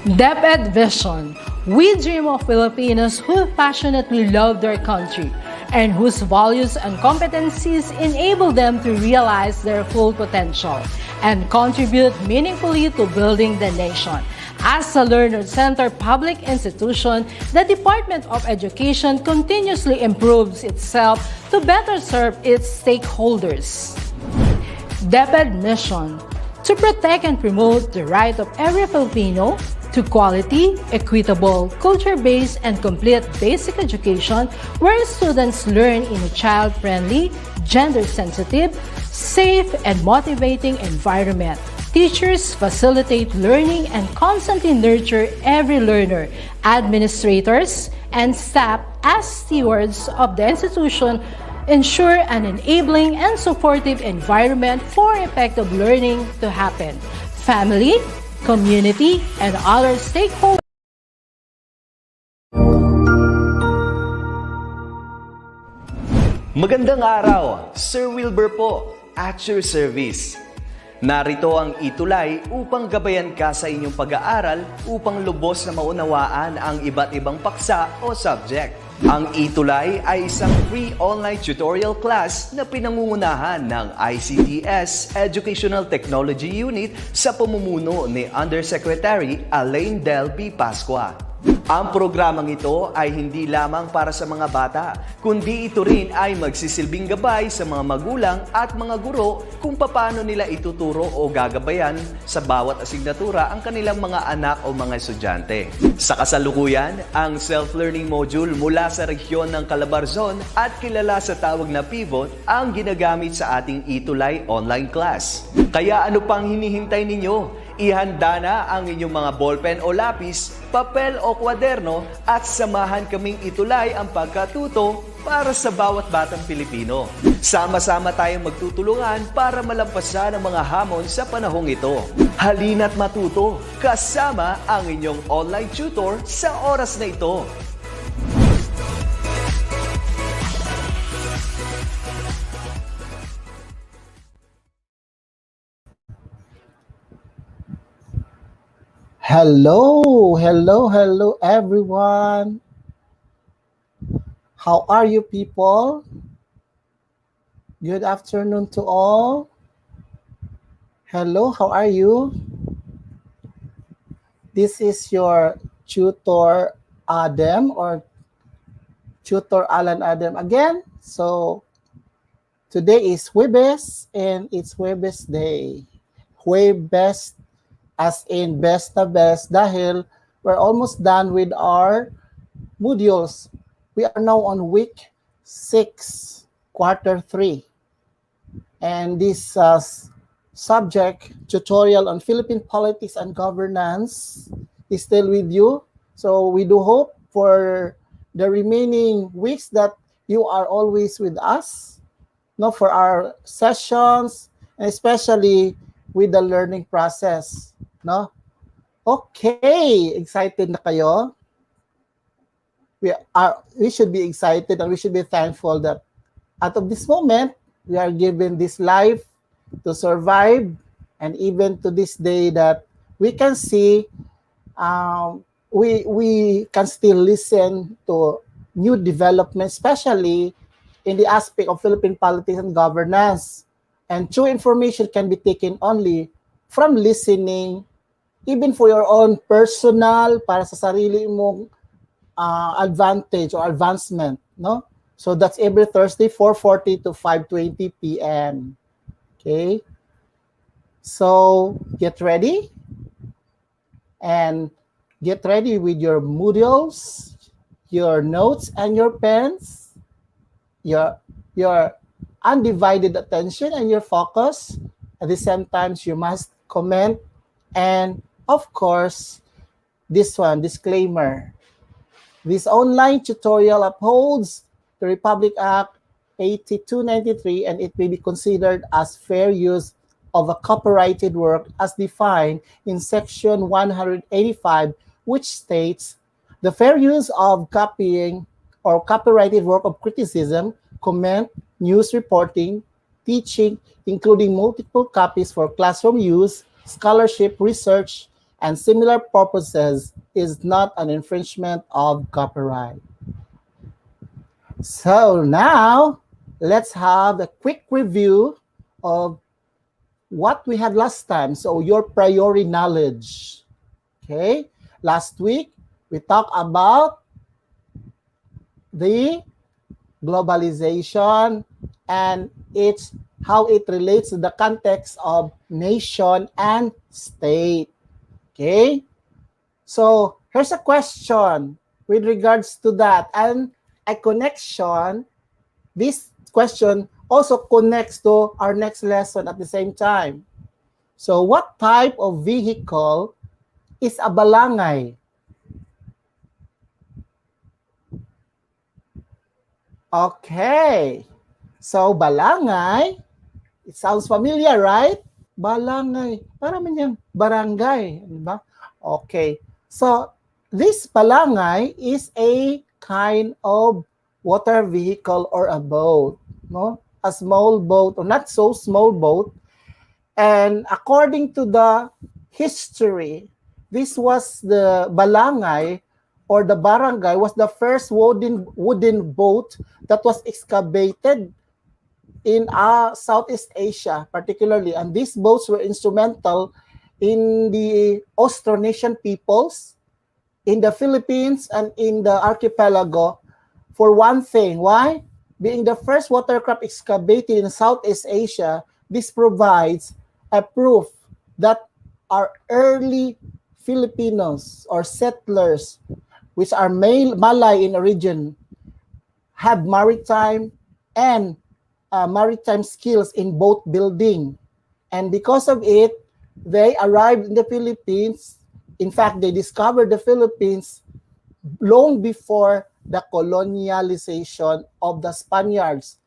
DepEd Vision. We dream of Filipinos who passionately love their country and whose values and competencies enable them to realize their full potential and contribute meaningfully to building the nation. As a learner-centered public institution, the Department of Education continuously improves itself to better serve its stakeholders. DepEd mission: to protect and promote the right of every Filipino to quality, equitable, culture-based, and complete basic education where students learn in a child-friendly, gender-sensitive, safe, and motivating environment. Teachers facilitate learning and constantly nurture every learner. Administrators and staff, as stewards of the institution, ensure an enabling and supportive environment for effective learning to happen. Family, community, and other stakeholders. Magandang araw, Sir Wilbur po, at your service. Narito ang ETUlay upang gabayan ka sa inyong pag-aaral upang lubos na maunawaan ang iba't ibang paksa o subject. Ang ETUlay ay isang free online tutorial class na pinangungunahan ng ICT's Educational Technology Unit sa pamumuno ni Undersecretary Elaine Del P. Pascua. Ang programang ito ay hindi lamang para sa mga bata, kundi ito rin ay magsisilbing gabay sa mga magulang at mga guro kung paano nila ituturo o gagabayan sa bawat asignatura ang kanilang mga anak o mga estudyante. Sa kasalukuyan, ang self-learning module mula sa rehiyon ng Calabarzon at kilala sa tawag na pivot ang ginagamit sa ating ETUlay online class. Kaya ano pang hinihintay ninyo? Ihanda na ang inyong mga ballpen o lapis, papel o kwaderno at samahan kaming itulay ang pagkatuto para sa bawat batang Pilipino. Sama-sama tayong magtutulungan para malampasan ang mga hamon sa panahong ito. Halina't matuto kasama ang inyong online tutor sa oras na ito. Hello everyone. How are you people? Good afternoon to all. Hello, how are you? This is your tutor Adam or tutor Alan Adam again. So today is Huwebes and it's Huwebes Day. Huwebes as in best na best dahil we're almost done with our modules. We are now on week 6, quarter 3. And this subject, tutorial on Philippine politics and governance, is still with you. So we do hope for the remaining weeks that you are always with us, no, for our sessions, and especially with the learning process. No? Okay, excited na kayo? We should be excited and we should be thankful that out of this moment, we are given this life to survive, and even to this day that we can see, we can still listen to new developments, especially in the aspect of Philippine politics and governance. And true information can be taken only from listening, even for your own personal, para sa sarili mong advantage or advancement, no? So that's every Thursday, 4:40 to 5:20 p.m. Okay? So get ready. And get ready with your modules, your notes, and your pens, your undivided attention and your focus. At the same time, you must comment. And of course, this one, disclaimer. This online tutorial upholds the Republic Act 8293 and it may be considered as fair use of a copyrighted work as defined in Section 185, which states, the fair use of copying or copyrighted work of criticism, comment, news reporting, teaching, including multiple copies for classroom use, scholarship, research, and similar purposes is not an infringement of copyright. So now, let's have a quick review of what we had last time. So your priori knowledge. Okay, last week we talked about the globalization and its how it relates to the context of nation and state. Okay, so here's a question with regards to that and a connection. This question also connects to our next lesson at the same time. So what type of vehicle is a balangay? Okay. So balangay, it sounds familiar, right? Balangay. Parang yung barangay, di ba? Okay. So this balangay is a kind of water vehicle or a boat, no? A small boat or not so small boat. And according to the history, this was the balangay or the barangay was the first wooden boat that was excavated in Southeast Asia, particularly. And these boats were instrumental in the Austronesian peoples, in the Philippines, and in the archipelago. For one thing, why? Being the first watercraft excavated in Southeast Asia, this provides a proof that our early Filipinos or settlers, which are Malay in origin, have maritime and maritime skills in boat building. And because of it, they arrived in the Philippines. In fact, they discovered the Philippines long before the colonialization of the Spaniards.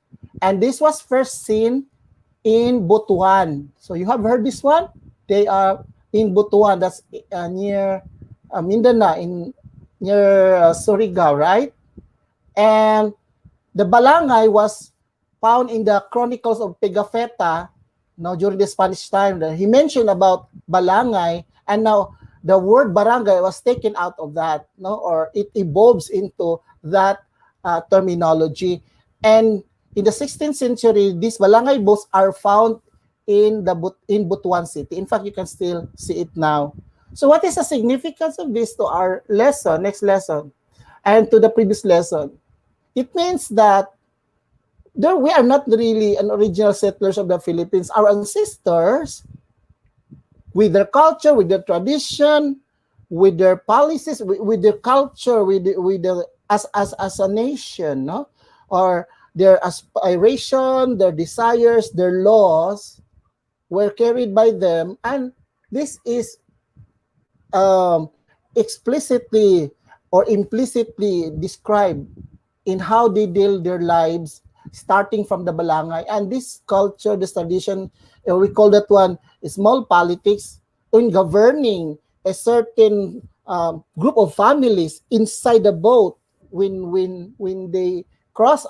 And this was first seen in Butuan. So you have heard this one? They are in Butuan, that's near Mindanao, near Surigao, right? And the balangay was found in the Chronicles of Pigafetta, during the Spanish time. He mentioned about balangay, and now the word barangay was taken out of that, or it evolves into that terminology. And in the 16th century, these balangay boats are found in Butuan City. In fact, you can still see it now. So what is the significance of this to our lesson, next lesson, and to the previous lesson? It means that we are not really an original settlers of the Philippines. Our ancestors, with their culture, with their tradition, with their policies, with their culture, with the as a nation, or their aspiration, their desires, their laws were carried by them, and this is explicitly or implicitly described in how they deal their lives, starting from the balangay. And this culture, this tradition, we call that one small politics, in governing a certain group of families inside the boat when they cross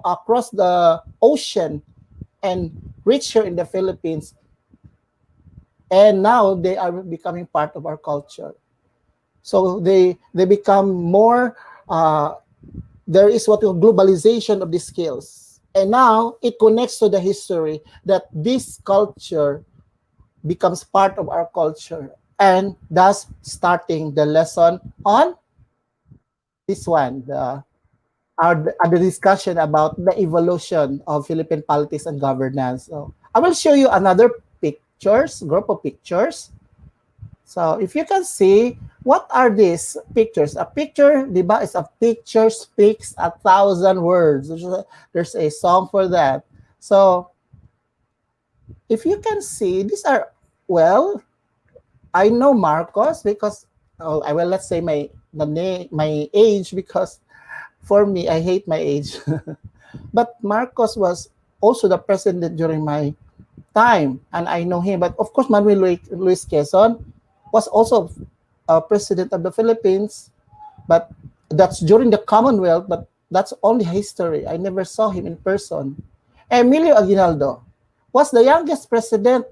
across the ocean and reach here in the Philippines. And now they are becoming part of our culture. So they become more, there is what we call globalization of the skills. And now it connects to the history that this culture becomes part of our culture. And thus starting the lesson on this one, the discussion about the evolution of Philippine politics and governance. So I will show you another group of pictures. So if you can see, what are these pictures? A picture, diba, is a picture speaks 1,000 words. There's a song for that. So if you can see, these are, well, I know Marcos because, I will let's say my age, because for me, I hate my age. But Marcos was also the president during my time, and I know him. But of course, Manuel Luis Quezon was also president of the Philippines, but that's during the Commonwealth, but that's only history. I never saw him in person. Emilio Aguinaldo was the youngest president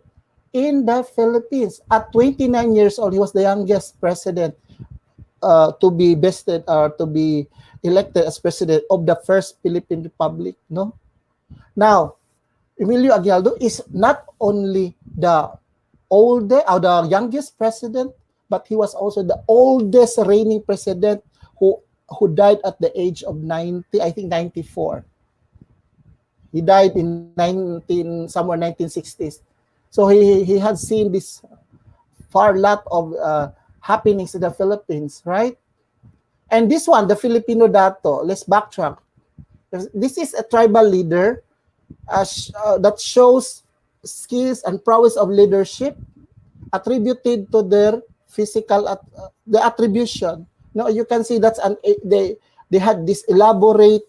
in the Philippines. At 29 years old, he was the youngest president to be bested or to be elected as president of the first Philippine Republic. No, now Emilio Aguinaldo is not only the oldest or the youngest president, but he was also the oldest reigning president who died at the age of 90, I think 94. He died in 1960s. So he had seen this far lot of happenings in the Philippines, right? And this one, the Filipino Dato, let's backtrack. This is a tribal leader that shows skills and prowess of leadership attributed to their physical the attribution. Now you can see that's they had this elaborate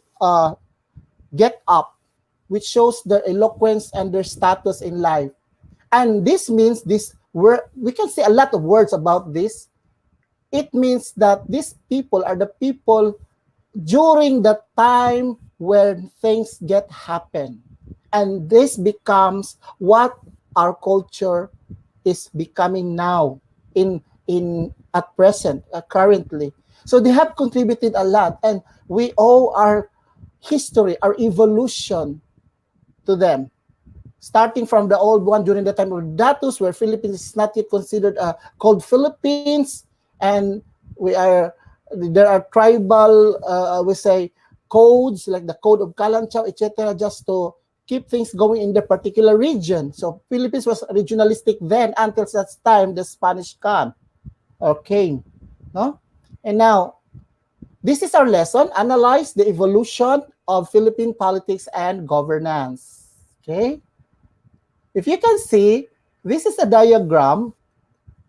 get up, which shows their eloquence and their status in life. And this means we can say a lot of words about this. It means that these people are the people during the time when things happen. And this becomes what our culture is becoming now at present, currently. So they have contributed a lot, and we owe our history, our evolution to them. Starting from the old one during the time of Datus, where Philippines is not yet considered called Philippines, and there are tribal, we say, codes like the Code of Kalanchaw, etc., just to keep things going in the particular region. So Philippines was regionalistic then until such time the Spanish came, no? And now, this is our lesson: analyze the evolution of Philippine politics and governance. Okay? If you can see, this is a diagram.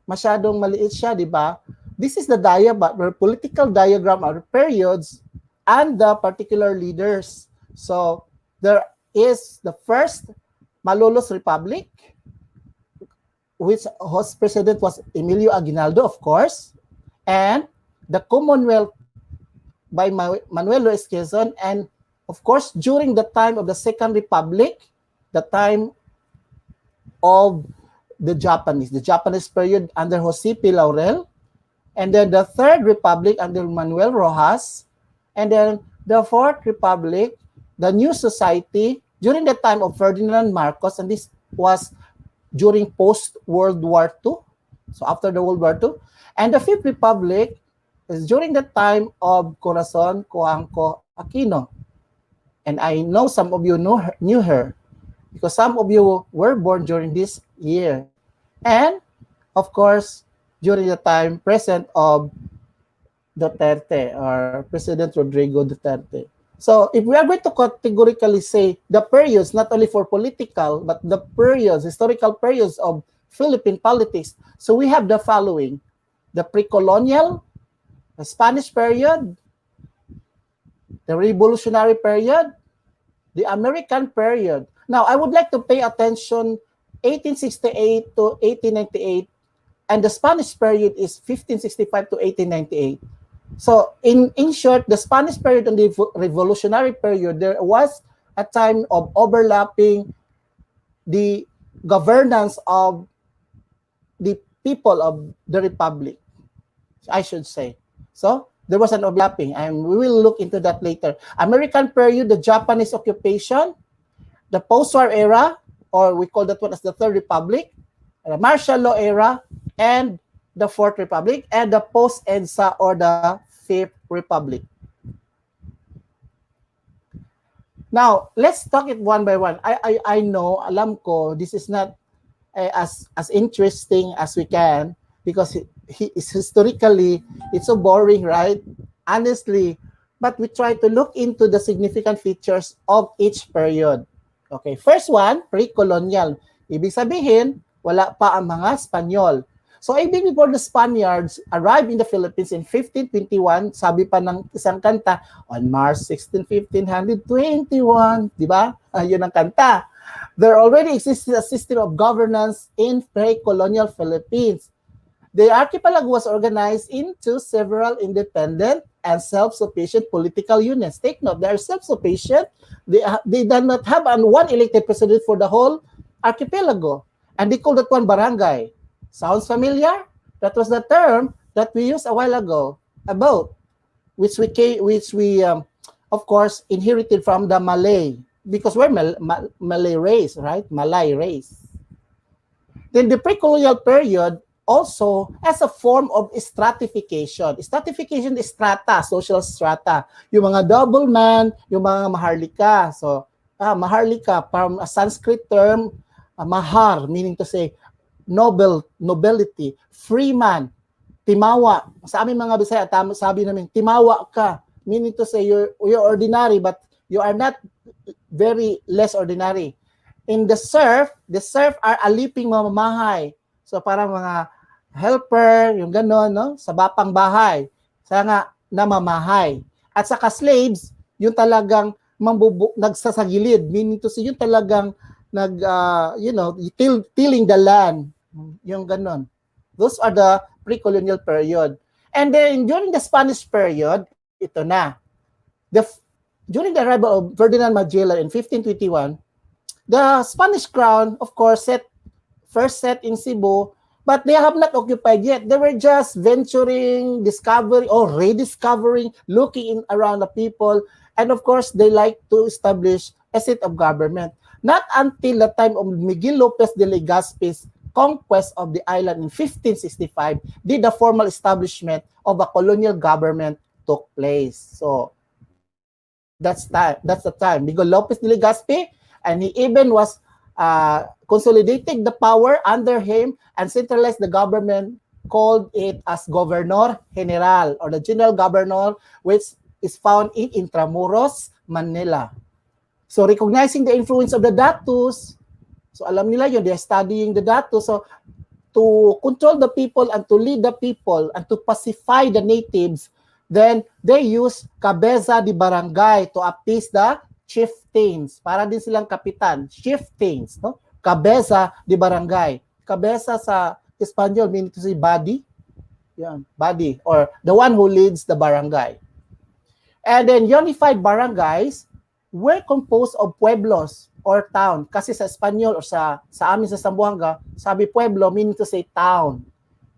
Masyadong maliit siya, di ba? This is the diagram, or political diagram of periods and the particular leaders. So there is the first Malolos Republic, which host president was Emilio Aguinaldo, of course, and the Commonwealth by Manuel Luis Quezon, and of course during the time of the Second Republic, the time of the Japanese period under Jose P. Laurel, and then the Third Republic under Manuel Rojas, and then the Fourth Republic, the New Society, during the time of Ferdinand Marcos, and this was during post-World War II, so after the World War II, and the Fifth Republic is during the time of Corazon Coanco Aquino. And I know some of you knew her, because some of you were born during this year. And, of course, during the time present of Duterte, or President Rodrigo Duterte. So if we are going to categorically say the periods, not only for political, but the periods, historical periods of Philippine politics, so we have the following: the pre-colonial, the Spanish period, the revolutionary period, the American period. Now, I would like to pay attention 1868 to 1898, and the Spanish period is 1565 to 1898. So, in short, the Spanish period and the revolutionary period, there was a time of overlapping the governance of the people of the Republic, I should say. So, there was an overlapping, and we will look into that later. American period, the Japanese occupation, the post-war era, or we call that one as the Third Republic, the martial law era, and the Fourth Republic, and the post-EDSA, or the Fifth Republic. Now, let's talk it one by one. I know, alam ko, this is not as interesting as we can, because historically, it's so boring, right? Honestly, but we try to look into the significant features of each period. Okay, first one, pre-colonial. Ibig sabihin, wala pa ang mga Espanyol. So, even before the Spaniards arrived in the Philippines in 1521, sabi pa ng isang kanta, on March 16, 1521, di ba? Yun ang kanta. There already existed a system of governance in pre-colonial Philippines. The archipelago was organized into several independent and self-sufficient political units. Take note, they are self-sufficient. They do not have one elected president for the whole archipelago. And they call that one barangay. Sounds familiar? That was the term that we used a while ago about which we of course inherited from the Malay, because we're Malay race, right? Malay race. Then the pre-colonial period also as a form of stratification. Stratification is strata, social strata. Yung mga double man, yung mga maharlika. So, maharlika from a Sanskrit term, mahar, meaning to say nobility, free man, timawa. Sa aming mga Bisaya, sabi namin, timawa ka, meaning to say you're ordinary but you are not very less ordinary. In the serf are aliping mamamahay. So parang mga helper, yung gano'n, no? Sa bapang bahay. Sa nga namamahay. At saka slaves, yung talagang nagsasagilid, meaning to say yung talagang tilling the land. Yung gano'n. Those are the pre-colonial period. And then during the Spanish period, ito na. During the arrival of Ferdinand Magellan in 1521, the Spanish crown, of course, first set in Cebu, but they have not occupied yet. They were just venturing, discovering, or rediscovering, looking around the people. And of course, they like to establish a seat of government. Not until the time of Miguel Lopez de Legazpi's conquest of the island in 1565 did the formal establishment of a colonial government took place. So that's the time. Miguel Lopez de Legazpi, and he even was consolidating the power under him and centralized the government, called it as Governor General or the General Governor, which is found in Intramuros, Manila. So recognizing the influence of the Datus, so alam nila yun, they're studying the Datus. So to control the people and to lead the people and to pacify the natives, then they use cabeza de barangay to appease the chieftains. Para din silang kapitan. Chieftains, no? Cabeza de barangay. Cabeza sa Espanyol meaning to say body. Yan, body or the one who leads the barangay. And then unified barangays were composed of pueblos or town. Kasi sa Espanyol or sa amin sa Zamboanga, sabi pueblo meaning to say town,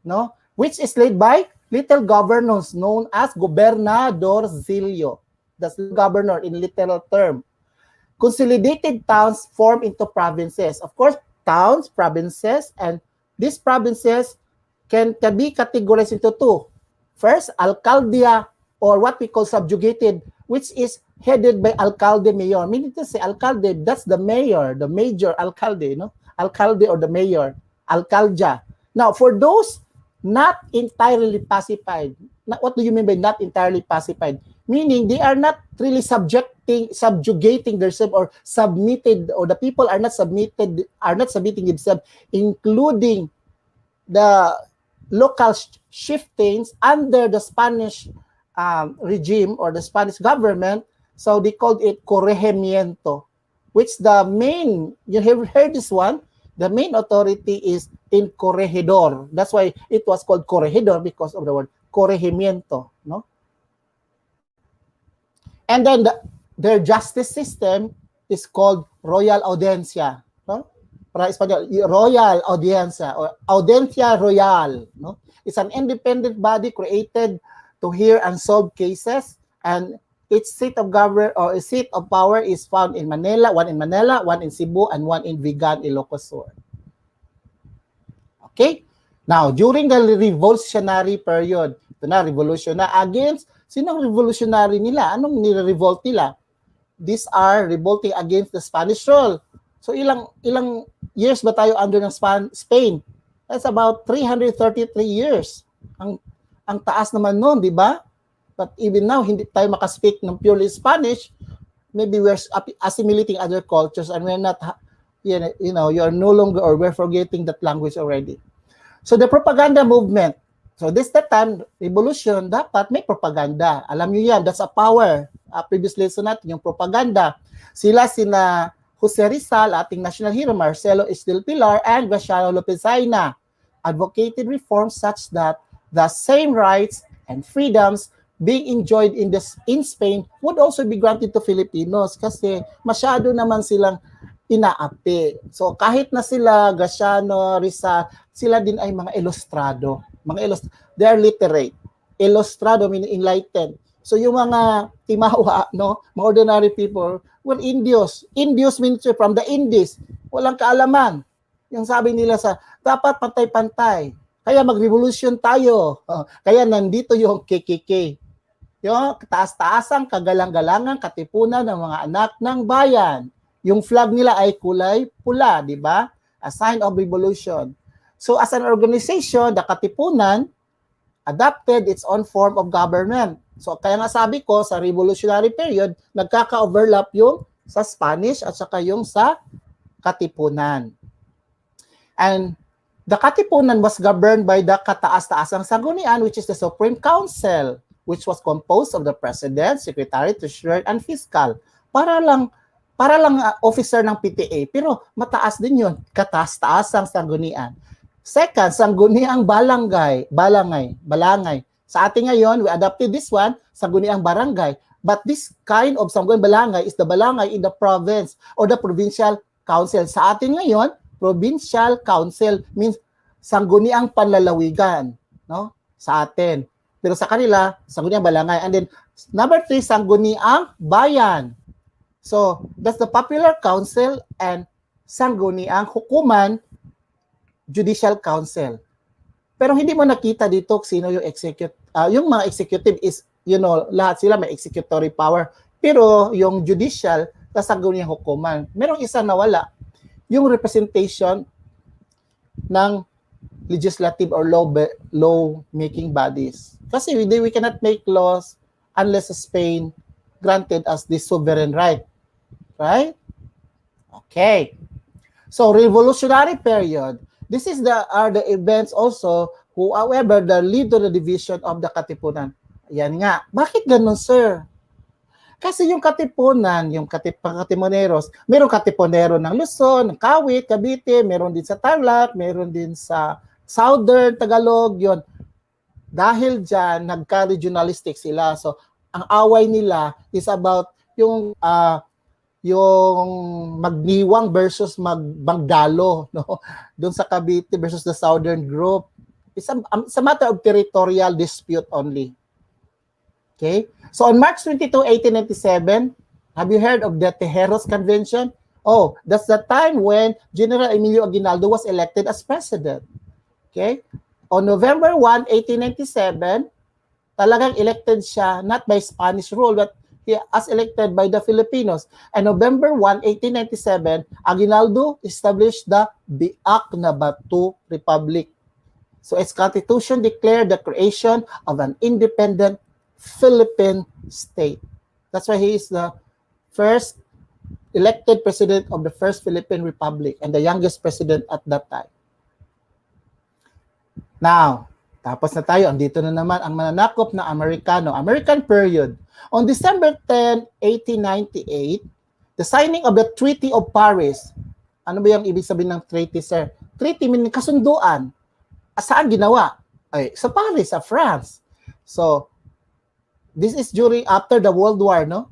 no? Which is led by little governors known as gobernadorcillo. That's the governor in literal term. Consolidated towns form into provinces. Of course, towns, provinces, and these provinces can be categorized into two. First, alcaldia, or what we call subjugated, which is headed by alcalde mayor. Meaning to say alcalde, that's the mayor, the major alcalde, no? Alcalde or the mayor, alcaldia. Now, for those not entirely pacified, what do you mean by not entirely pacified? Meaning they are not really subjugating themselves or submitted, or the people are not submitting themselves, including the local chieftains under the Spanish regime or the Spanish government. So they called it corregimiento, which the main, you have heard this one, the main authority is in corregidor. That's why it was called corregidor, because of the word corregimiento, no? And then their justice system is called Royal Audiencia, no? Para Espanyol, Royal Audiencia or Audiencia Royal, no? It's an independent body created to hear and solve cases, and its seat of government or its seat of power is found in Manila, one in Cebu, and one in Vigan, Ilocos Sur. Okay? Now, during the revolutionary period, ito na, revolution na against, sinong revolutionary nila? Anong nire-revolt nila? These are revolting against the Spanish rule. So, ilang years ba tayo under ng Spain? That's about 333 years. Ang taas naman nun, di ba? But even now, hindi tayo makaspeak ng purely Spanish. Maybe we're assimilating other cultures and we're not, you're no longer, or we're forgetting that language already. So the propaganda movement. So this time, revolution, dapat may propaganda. Alam nyo yan, that's a power. Previous lesson natin, yung propaganda. Sina Jose Rizal, ating national hero, Marcelo Estil Pilar, and Graciano Lopezina advocated reforms such that the same rights and freedoms being enjoyed in Spain would also be granted to Filipinos, kasi masyado naman silang inaapi. So kahit na sila, Graciano, Rizal, sila din ay mga ilustrado. They are literate. Ilustrado meaning enlightened. So yung mga timawa, no, mga ordinary people, well, Indios. Indios means from the Indies. Walang kaalaman. Yung sabi nila dapat pantay-pantay. Kaya mag-revolution tayo. Kaya nandito yung KKK. Yung taas-taasang kagalang-galangang katipunan ng mga anak ng bayan. Yung flag nila ay kulay pula, di ba? A sign of revolution. So as an organization, the Katipunan adopted its own form of government. So kaya nga sabi ko, sa revolutionary period, nagkaka-overlap yung sa Spanish at saka yung sa Katipunan. And the Katipunan was governed by the kataas-taasang sanggunian, which is the Supreme Council, which was composed of the President, Secretary, Treasurer, and Fiscal. Para lang officer ng PTA, pero mataas din yun, kataas-taasang sanggunian. Second, sangguniang balangay. Sa atin ngayon, we adopted this one, sangguniang barangay. But this kind of sangguniang balangay is the balangay in the province or the provincial council. Sa atin ngayon, provincial council means sangguniang panlalawigan, no? Sa atin. Pero sa kanila, sangguniang balangay. And then, number 3, sangguniang bayan. So, that's the popular council and sangguniang hukuman, judicial council. Pero hindi mo nakita dito sino yung yung mga executive is, lahat sila may executory power. Pero yung judicial, sa sangguniang hukuman. Merong isa nawala, yung representation ng legislative or law-making bodies. Kasi we cannot make laws unless Spain granted us this sovereign right. Right? Okay. So, revolutionary period. This is are the events also who, however, the lead to the division of the Katipunan. Yan nga. Bakit ganun, sir? Kasi yung Katipunan, yung Katipuneros, mayroong Katipunero ng Luzon, ng Kawit, Cavite, meron din sa Tarlac, meron din sa Southern Tagalog, yon. Dahil dyan, nagka-regionalistic sila. So, ang away nila is about yung magniwang versus magdalo, no? Doon sa Cavite versus the Southern group. It's a matter of territorial dispute only. Okay? So on March 22, 1897, have you heard of the Tejeros Convention? Oh, that's the time when General Emilio Aguinaldo was elected as president. Okay? On November 1, 1897, talagang elected siya not by Spanish rule but as elected by the Filipinos. And November 1, 1897, Aguinaldo established the Biak na Batu Republic. So its constitution declared the creation of an independent Philippine state. That's why he is the first elected president of the first Philippine Republic and the youngest president at that time. Now, tapos na tayo. Andito na naman ang mananakop na American period. On December 10, 1898, the signing of the Treaty of Paris. Ano ba yung ibig sabihin ng treaty, sir? Treaty meaning kasunduan. Saan ginawa? Ay, sa Paris, sa France. So, this is after the World War, no?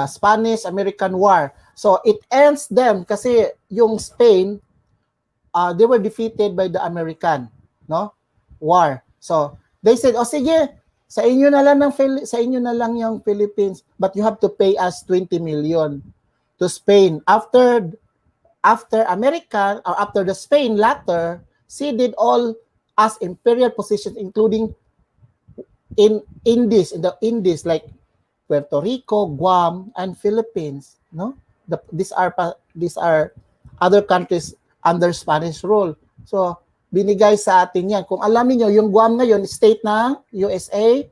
Spanish-American War. So, it ends them kasi yung Spain, they were defeated by the American, no? War. So, they said, sige, sa inyo na lang yung Philippines, but you have to pay us 20 million to Spain. After America, or after the Spain latter, ceded all as imperial positions, including in the Indies like Puerto Rico, Guam, and Philippines. No, these are other countries under Spanish rule. So binigay sa atin yan. Kung alam niyo yung Guam ngayon, state ng USA,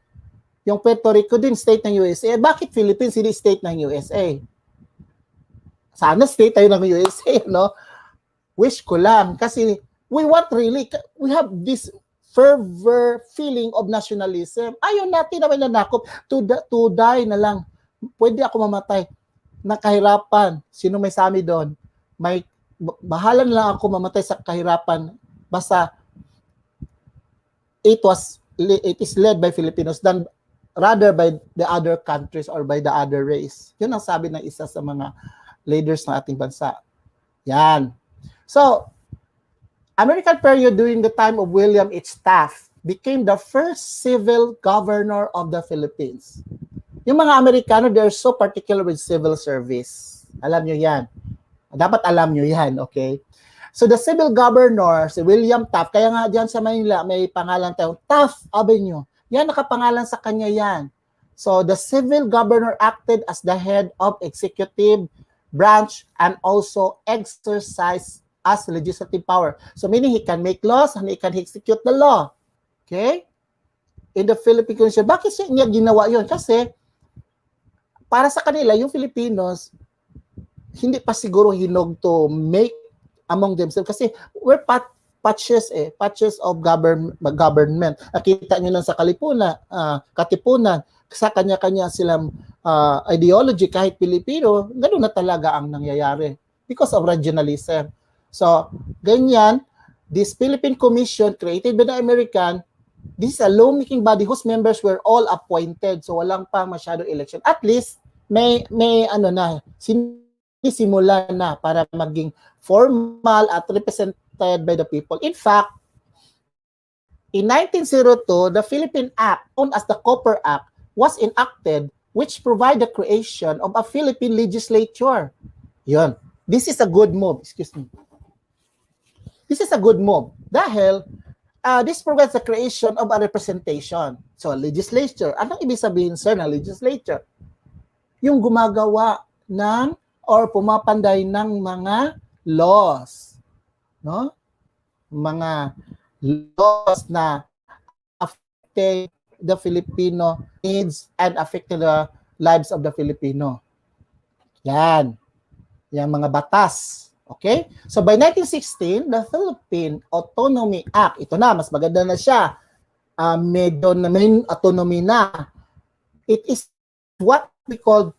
yung Puerto Rico din, state ng USA. Bakit Philippines hindi state ng USA? Sana state tayo ng USA, no? Wish ko lang. Kasi we have this fervor feeling of nationalism. Ayaw natin na may nanakop to die na lang. Pwede ako mamatay ng kahirapan. Sino may sami doon? Bahala na lang ako mamatay sa kahirapan. Basta it is led by Filipinos than rather by the other countries or by the other race. Yun ang sabi ng isa sa mga leaders ng ating bansa. Yan. So, American period during the time of William H. Taft became the first civil governor of the Philippines. Yung mga Amerikano, they're so particular with civil service. Alam nyo yan. Dapat alam nyo yan, okay? So the civil governor, si William Taft, kaya nga dyan sa Manila, may pangalan tayong Taft Avenue. Yan, nakapangalan sa kanya yan. So the civil governor acted as the head of executive branch and also exercised as legislative power. So meaning he can make laws and he can execute the law. Okay? In the Philippine Constitution. Bakit niya ginawa yun? Kasi para sa kanila, yung Filipinos, hindi pa siguro hinog to make among themselves. Kasi we're patches of government. Nakita nyo lang sa Katipunan, sa kanya-kanya silang ideology, kahit Pilipino, ganoon na talaga ang nangyayari because of regionalism. So, ganyan, this Philippine Commission created by the American, this is a lawmaking body whose members were all appointed. So, walang pa masyadong election. At least, may simula na para maging formal at represented by the people. In fact, in 1902, the Philippine Act, known as the Copper Act, was enacted, which provide the creation of a Philippine legislature. Yun. This is a good move. Excuse me. This is a good move. Dahil, this provides the creation of a representation. So, legislature. Anong ibig sabihin, sir, na legislature? Yung gumagawa ng or pumapanday ng mga laws, no? Mga laws na affect the Filipino needs and affect the lives of the Filipino. Yan. Yan mga batas. Okay? So by 1916, the Philippine Autonomy Act, ito na, mas maganda na siya. Medyo na may autonomy na. It is what we call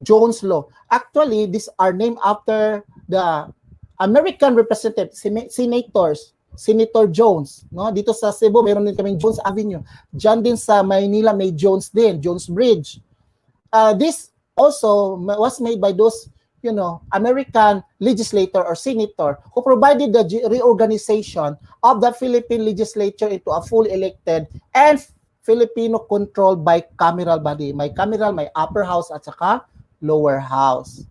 Jones Law. Actually, these are named after the American representative, senators, Senator Jones. No? Dito sa Cebu, mayroon din kaming Jones Avenue. Diyan din sa Maynila, may Jones din, Jones Bridge. This also was made by those, American legislator or senator who provided the reorganization of the Philippine legislature into a fully elected and Filipino-controlled bicameral body. May cameral, may upper house at saka lower house.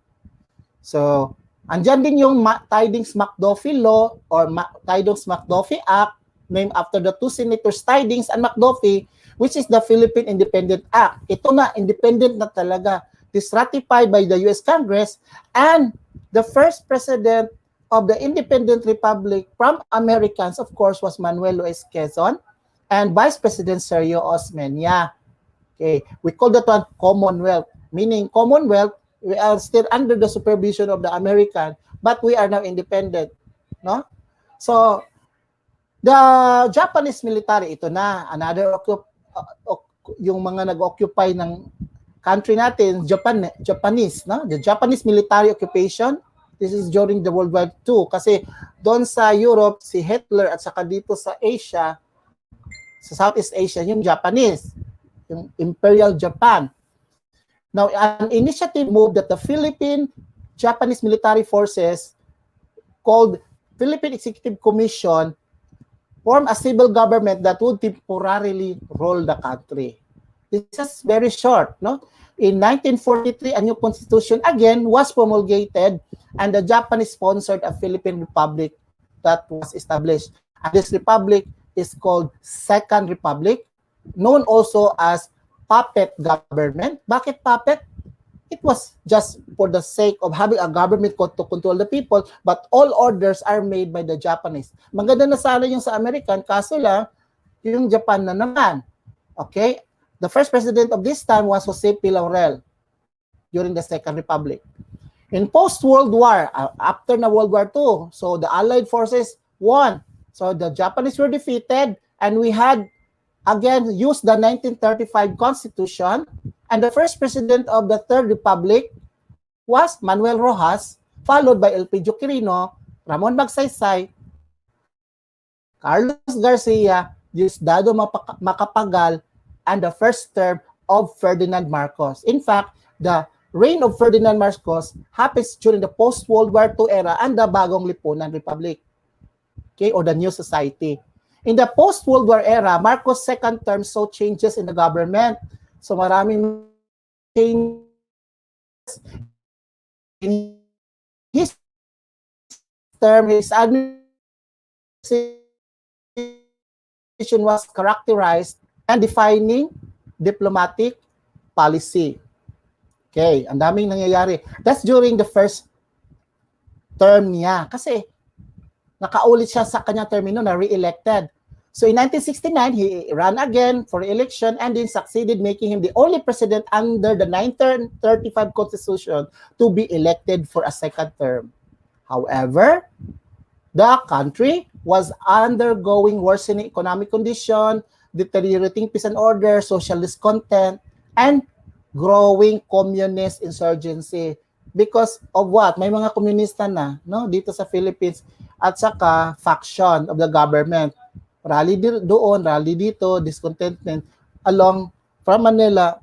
So, andyan din yung Tidings-McDuffie Law or Tidings-McDuffie Act named after the two senators Tidings and McDuffie, which is the Philippine Independent Act. Ito na, independent na talaga. This ratified by the U.S. Congress and the first president of the Independent Republic from Americans, of course, was Manuel Luis Quezon and Vice President Sergio Osmeña. Okay, we call that one Commonwealth. Meaning Commonwealth, we are still under the supervision of the American, but we are now independent, no? So, the Japanese military, ito na, another yung mga nag-occupy ng country natin, Japanese, no? The Japanese military occupation, this is during the World War II, kasi doon sa Europe, si Hitler, at saka dito sa Asia, sa Southeast Asia, yung Japanese, yung Imperial Japan. Now, an initiative moved that the Philippine Japanese military forces called Philippine Executive Commission form a civil government that would temporarily rule the country. This is very short, no? In 1943, a new constitution again was promulgated and the Japanese-sponsored a Philippine Republic that was established. And this republic is called Second Republic, known also as puppet government. Bakit puppet? It was just for the sake of having a government to control the people, but all orders are made by the Japanese. Maganda na sana yung sa American, kaso lang, yung Japan na naman. Okay? The first president of this time was Jose P. Laurel during the Second Republic. In post-World War, after na World War II, so the Allied forces won. So the Japanese were defeated and we had again used the 1935 Constitution, and the first president of the Third Republic was Manuel Rojas, followed by Elpidio Quirino, Ramon Magsaysay, Carlos Garcia, Diosdado Macapagal, and the first term of Ferdinand Marcos. In fact, the reign of Ferdinand Marcos happens during the post-World War II era and the Bagong Lipunan Republic, okay, or the New Society. In the post-World War era, Marcos' second term saw changes in the government. So maraming changes in his term. His administration was characterized and defining diplomatic policy. Okay, ang daming nangyayari. That's during the first term niya. Kasi nakaulit siya sa kanyang termino na re-elected. So in 1969, he ran again for election and then succeeded, making him the only president under the 1935 Constitution to be elected for a second term. However, the country was undergoing worsening economic condition, deteriorating peace and order, social discontent, and growing communist insurgency. Because of what? May mga komunista na, no, dito sa Philippines, at saka faction of the government. Rally doon, rally dito, discontentment along from Manila,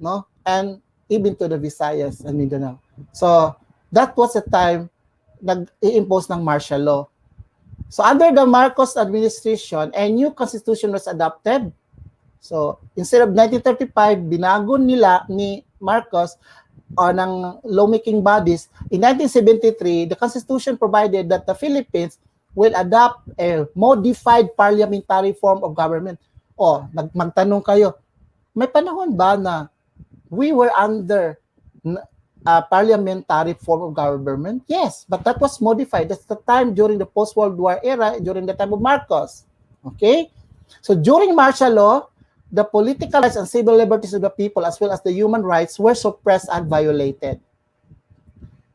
no, and even to the Visayas and Mindanao. So that was the time nag-i-impose ng martial law. So under the Marcos administration, a new constitution was adopted. So instead of 1935, binago nila ni Marcos or ng lawmaking bodies. In 1973, the Constitution provided that the Philippines will adopt a modified parliamentary form of government. O, magtanong kayo, may panahon ba na we were under a parliamentary form of government? Yes, but that was modified. That's the time during the post-World War era, during the time of Marcos. Okay? So during martial law, the political rights and civil liberties of the people as well as the human rights were suppressed and violated.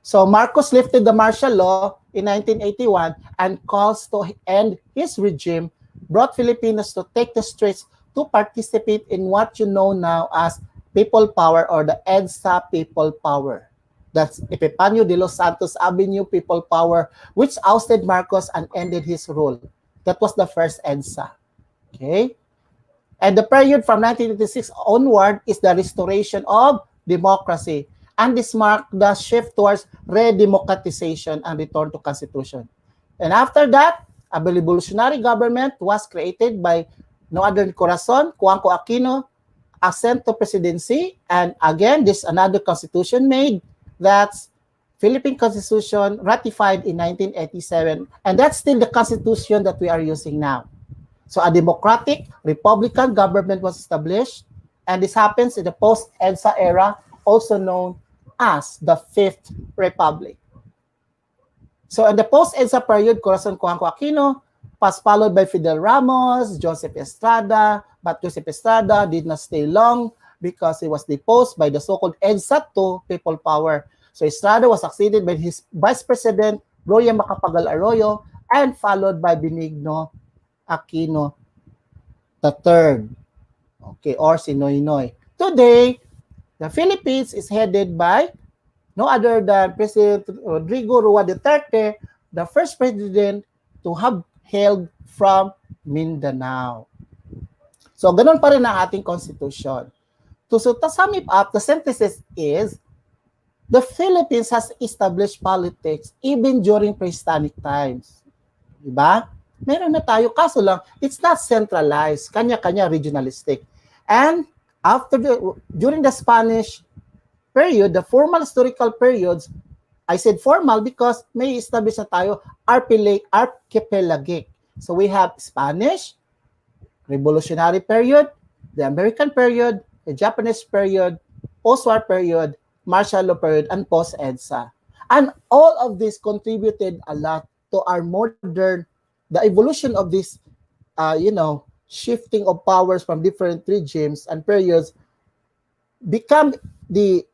So Marcos lifted the martial law in 1981 and calls to end his regime brought Filipinos to take the streets to participate in what you know now as people power or the EDSA people power. That's Epifanio de los Santos Avenue people power, which ousted Marcos and ended his rule. That was the first EDSA. Okay? And the period from 1986 onward is the restoration of democracy. And this marked the shift towards redemocratization and return to constitution. And after that, a revolutionary government was created by no other than Corazon, Cuanco Aquino, ascent to presidency. And again, this another constitution made. That's Philippine Constitution ratified in 1987. And that's still the constitution that we are using now. So a democratic republican government was established, and this happens in the post-EDSA era, also known as the Fifth Republic. So in the post-EDSA period, Corazon Cuanco Aquino was followed by Fidel Ramos, Joseph Estrada, but Joseph Estrada did not stay long because he was deposed by the so-called EDSA II people power. So Estrada was succeeded by his vice president, Roya Macapagal Arroyo, and followed by Benigno Aquino III, okay, or si Noynoy. Today, the Philippines is headed by no other than President Rodrigo Duterte, the first president to have hailed from Mindanao. So, ganun pa rin ang ating constitution. To sum it up, the synthesis is, the Philippines has established politics even during prehistoric times. Diba? Meron na tayo, kaso lang, it's not centralized, kanya-kanya regionalistic. And during the Spanish period, the formal historical periods, I said formal because may establish na tayo archipelagic. So we have Spanish, Revolutionary period, the American period, the Japanese period, post-war period, martial law period, and post-EDSA. And all of this contributed a lot to our modern the evolution of this, shifting of powers from different regimes and periods become the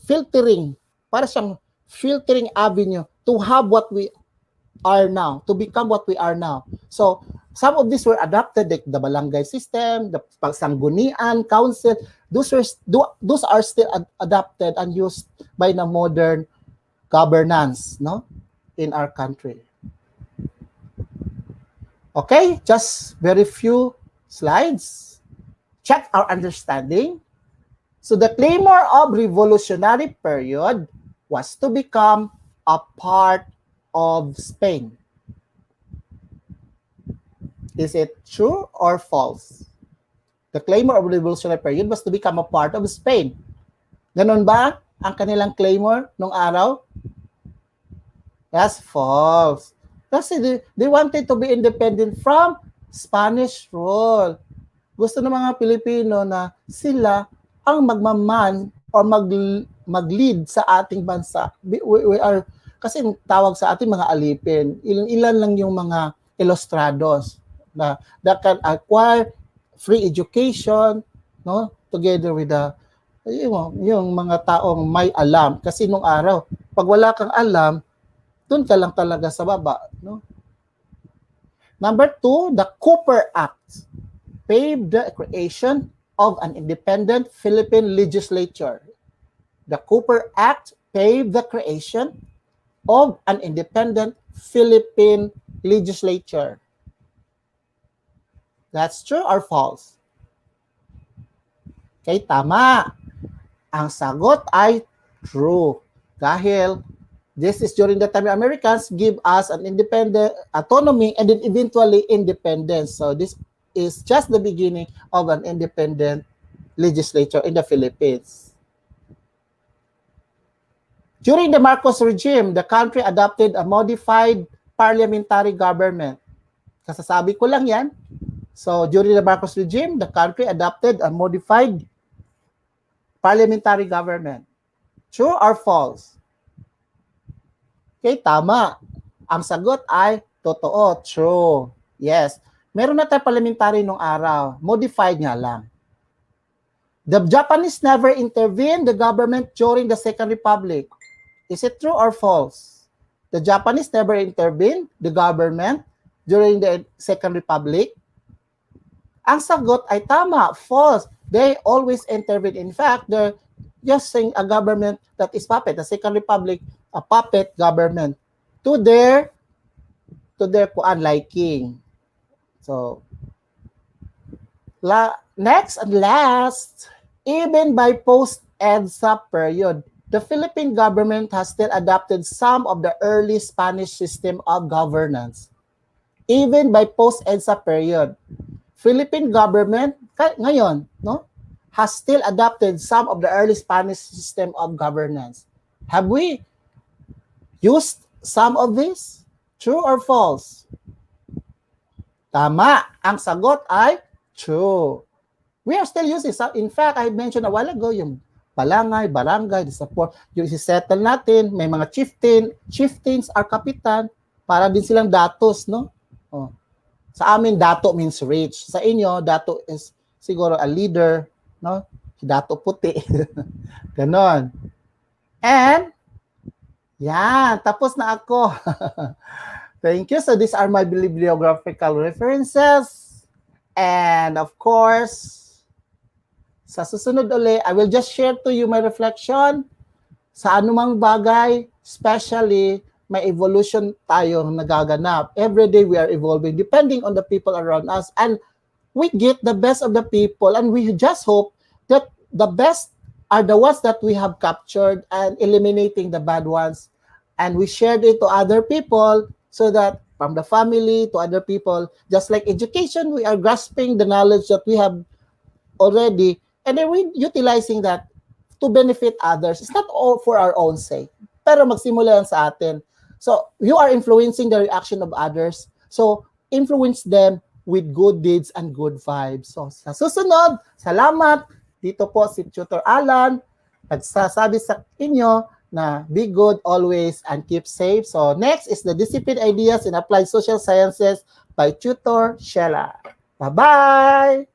filtering, para siyang filtering avenue to have what we are now, to become what we are now. So, some of these were adopted, like the barangay system, the Sanggunian Council. Those are still adopted and used by the modern governance, no, in our country. Okay, just very few slides. Check our understanding. So the claimor of revolutionary period was to become a part of Spain. Is it true or false? The claimor of revolutionary period was to become a part of Spain. Ganon ba ang kanilang claimor nung araw? That's false. Kasi they wanted to be independent from Spanish rule. Gusto ng mga Pilipino na sila ang magmaman or mag-lead sa ating bansa. We are, kasi tawag sa ating mga alipin, ilan lang yung mga ilustrados na that can acquire free education, no, together with the yung mga taong may alam. Kasi nung araw, pag wala kang alam, doon ka lang talaga sa baba, no? Number 2, the Cooper Act paved the creation of an independent Philippine legislature. The Cooper Act paved the creation of an independent Philippine legislature. That's true or false? Okay, tama. Ang sagot ay true. Dahil this is during the time the Americans give us an independent autonomy and then eventually independence. So this is just the beginning of an independent legislature in the Philippines. During the Marcos regime, the country adopted a modified parliamentary government. Kasasabi ko lang yan. So during the Marcos regime, the country adopted a modified parliamentary government. True or false? Okay, tama. Ang sagot ay totoo, true. Yes. Meron na tayo parliamentary nung araw. Modified nga lang. The Japanese never intervened the government during the Second Republic. Is it true or false? The Japanese never intervened the government during the Second Republic. Ang sagot ay tama, false. They always intervene. In fact, they're just saying a government that is puppet. The Second Republic, a puppet government to their liking. So, next and last, even by post-EDSA period, the Philippine government has still adopted some of the early Spanish system of governance. Even by post-EDSA period, Philippine government ngayon, no, has still adopted some of the early Spanish system of governance. Have we used some of this? True or false? Tama. Ang sagot ay true. We are still using some. In fact, I mentioned a while ago yung palangay, barangay, the support, yung settle natin, may mga chieftains are kapitan, para din silang datos, no? Oh. Sa amin, dato means rich. Sa inyo, dato is siguro a leader, no? Dato puti. Ganon. And, yan, tapos na ako. Thank you. So these are my bibliographical references. And of course, sa susunod ulit, I will just share to you my reflection sa anumang bagay, especially may evolution tayo nagaganap. Every day we are evolving depending on the people around us. And we get the best of the people, and we just hope that the best are the ones that we have captured and eliminating the bad ones. And we shared it to other people so that from the family to other people, just like education, we are grasping the knowledge that we have already, and then we're utilizing that to benefit others. It's not all for our own sake, pero magsimula yan sa atin. So you are influencing the reaction of others. So influence them with good deeds and good vibes. So sa susunod, salamat. Dito po si Tutor Alan, nagsasabi sa inyo na be good always and keep safe. So next is the Discipline Ideas in Applied Social Sciences by Tutor Sheila. Bye-bye!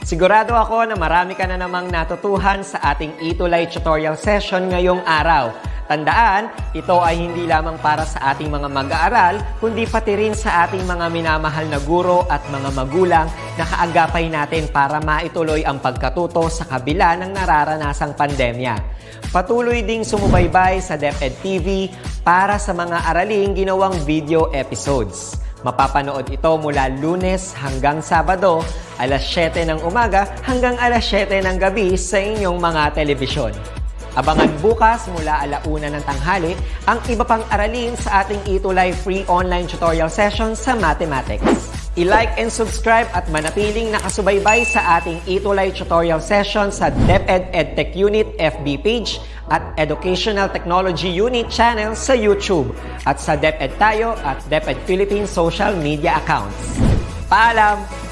Sigurado ako na marami ka na namang natutuhan sa ating ETUlay tutorial session ngayong araw. Tandaan, ito ay hindi lamang para sa ating mga mag-aaral, kundi pati rin sa ating mga minamahal na guro at mga magulang na kaagapay natin para maituloy ang pagkatuto sa kabila ng nararanasang pandemya. Patuloy ding sumubaybay sa DepEd TV para sa mga araling ginawang video episodes. Mapapanood ito mula Lunes hanggang Sabado, alas 7 ng umaga hanggang alas 7 ng gabi sa inyong mga telebisyon. Abangan bukas mula 1:00 ng tanghali ang iba pang aralin sa ating ETUlay free online tutorial session sa mathematics. I-like and subscribe at manatiling nakasubaybay sa ating ETUlay tutorial session sa DepEd Edtech Unit FB page at Educational Technology Unit channel sa YouTube at sa DepEd Tayo at DepEd Philippines social media accounts. Paalam!